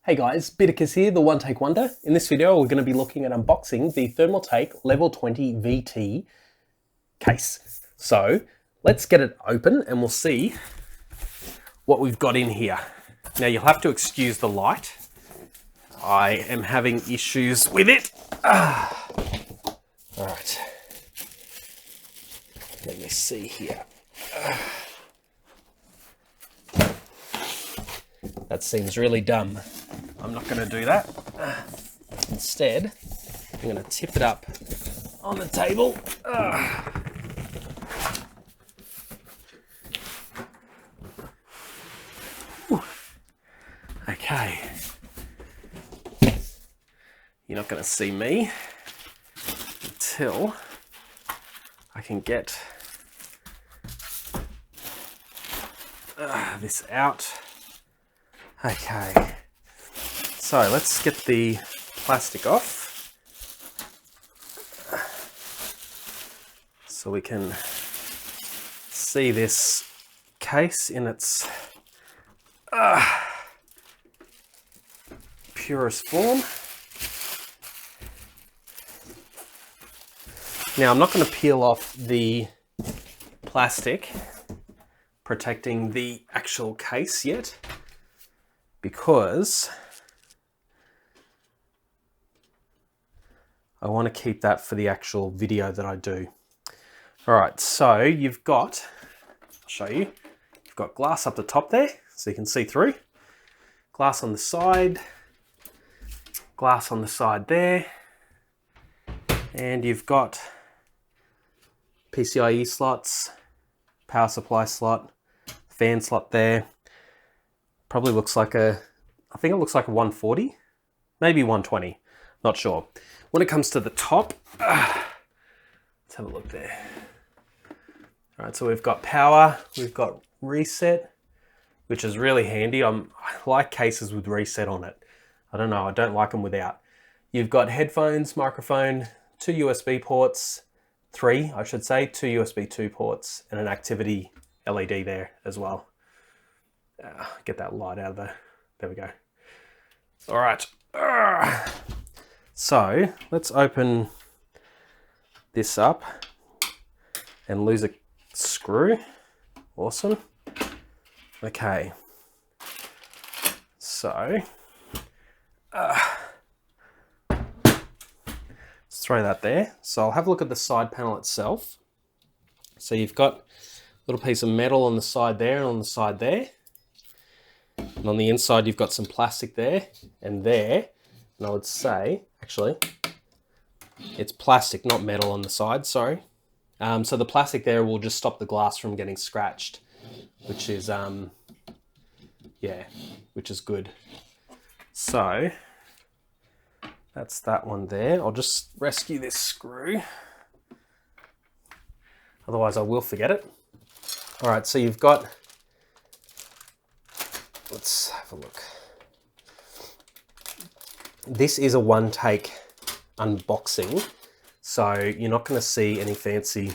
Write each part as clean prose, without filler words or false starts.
Hey guys, Beardicus here, the One Take Wonder. In this video, we're going to be looking at unboxing the Thermaltake Level 20 VT case. So let's get it open and we'll see what we've got in here. Now you'll have to excuse the light. I am having issues with it. All right. Let me see here. That seems really dumb. I'm not going to do that. Instead, I'm going to tip it up on the table. Okay. You're not going to see me until I can get this out. Okay. So let's get the plastic off so we can see this case in its purest form. Now I'm not going to peel off the plastic protecting the actual case yet, because I want to keep that for the actual video that I do. All right, so you've got, I'll show you, you've got glass up the top there, so you can see through. Glass on the side there, and you've got PCIe slots, power supply slot, fan slot there. Probably looks like I think it looks like a 140, maybe 120, not sure. When it comes to the top, let's have a look there. All right, so we've got power, we've got reset, which is really handy. I like cases with reset on it. I don't know, I don't like them without. You've got headphones, microphone, 2 USB ports, 3, I should say, 2 USB 2 ports, and an activity LED there as well. Get that light out of there. There we go. All right. So let's open this up and lose a screw. Awesome. Okay. So let's throw that there. So I'll have a look at the side panel itself. So you've got a little piece of metal on the side there and on the side there. And on the inside, you've got some plastic there and there. And I would say, actually, it's plastic, not metal on the side, sorry. So the plastic there will just stop the glass from getting scratched, which is, yeah, which is good. So that's that one there. I'll just rescue this screw. Otherwise, I will forget it. All right, so you've got, let's have a look. This is a one take unboxing, so you're not going to see any fancy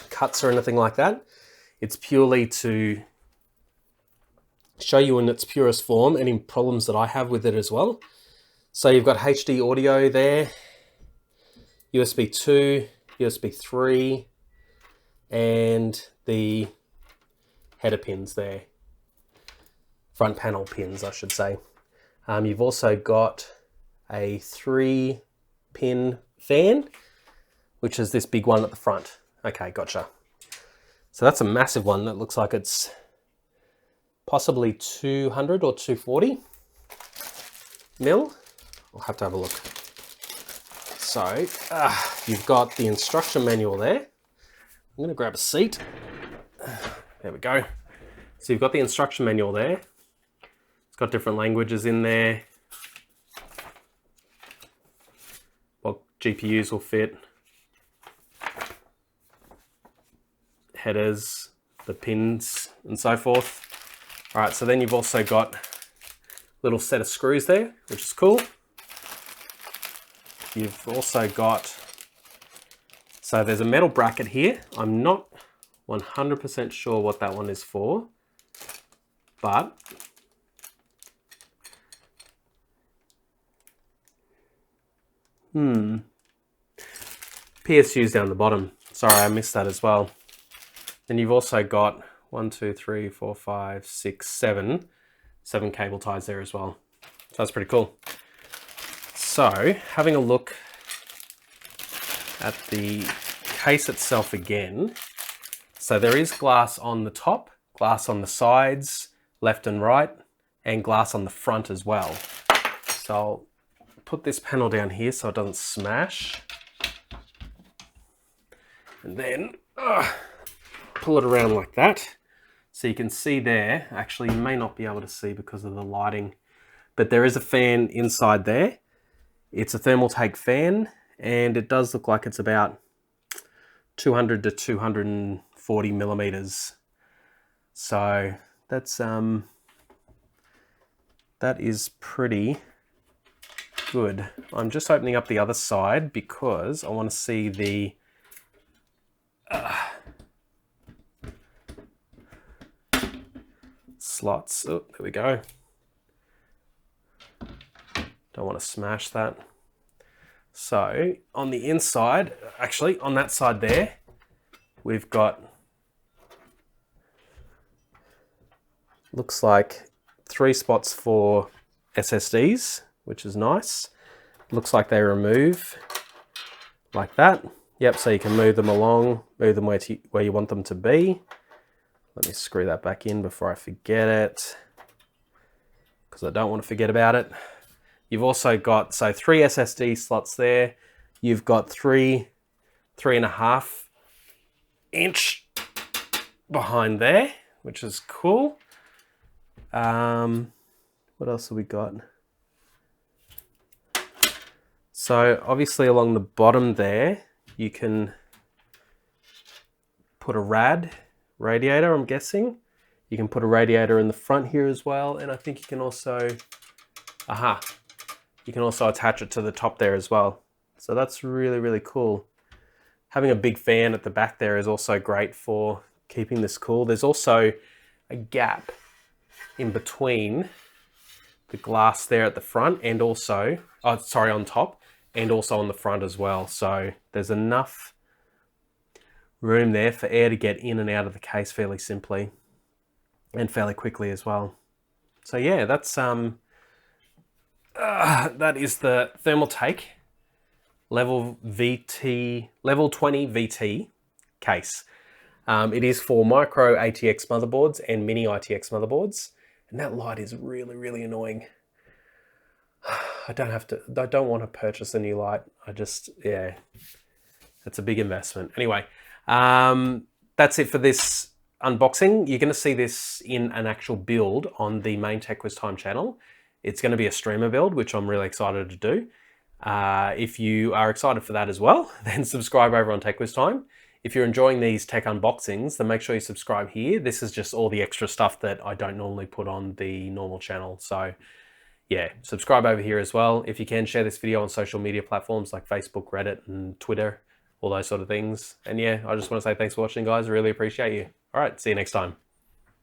cuts or anything like that. It's purely to show you in its purest form any problems that I have with it as well. So you've got HD audio there, USB 2, USB 3, and the header pins there. Front panel pins, I should say. You've also got a 3-pin fan, which is this big one at the front. Okay, gotcha. So that's a massive one. That looks like it's possibly 200 or 240 mil. I'll have to have a look. So you've got the instruction manual there. I'm going to grab a seat. There we go. So you've got the instruction manual there. It's got different languages in there. What GPUs will fit. Headers, the pins, and so forth. All right, so then you've also got a little set of screws there, which is cool. You've also got, so there's a metal bracket here. I'm not 100% sure what that one is for, but PSU's down the bottom. Sorry, I missed that as well. Then you've also got 1, 2, 3, 4, 5, 6, 7 cable ties there as well. So that's pretty cool. So having a look at the case itself again. So there is glass on the top, glass on the sides, left and right, and glass on the front as well. So I'll put this panel down here so it doesn't smash. And then pull it around like that. So you can see there, actually you may not be able to see because of the lighting, but there is a fan inside there. It's a Thermaltake fan, and it does look like it's about 200 to 240 millimeters. So that's that is pretty good. I'm just opening up the other side because I want to see the slots. Oh, there we go. Don't want to smash that. So on the inside, actually on that side there, we've got, looks like 3 spots for SSDs, which is nice. Looks like they remove like that. Yep, so you can move them along, move them where you want them to be. Let me screw that back in before I forget it, because I don't want to forget about it. You've also got, so 3 SSD slots there. You've got 3.5 inch behind there, which is cool. What else have we got? So obviously along the bottom there, you can put a radiator, I'm guessing. You can put a radiator in the front here as well. And I think you can also, you can also attach it to the top there as well. So that's really, really cool. Having a big fan at the back there is also great for keeping this cool. There's also a gap in between the glass there at the front and also, on top, and also on the front as well. So there's enough room there for air to get in and out of the case fairly simply and fairly quickly as well. So yeah, that's that is the Thermaltake level 20 VT case. It is for micro ATX motherboards and mini ITX motherboards, and that light is really, really annoying. I don't want to purchase a new light. Yeah, that's a big investment. Anyway, that's it for this unboxing. You're going to see this in an actual build on the main TechWizTime channel. It's going to be a streamer build, which I'm really excited to do. If you are excited for that as well, then subscribe over on TechWizTime. If you're enjoying these tech unboxings, then make sure you subscribe here. This is just all the extra stuff that I don't normally put on the normal channel. So yeah, subscribe over here as well. If you can, share this video on social media platforms like Facebook, Reddit, and Twitter, all those sort of things. And yeah, I just want to say thanks for watching, guys. I really appreciate you. All right, see you next time.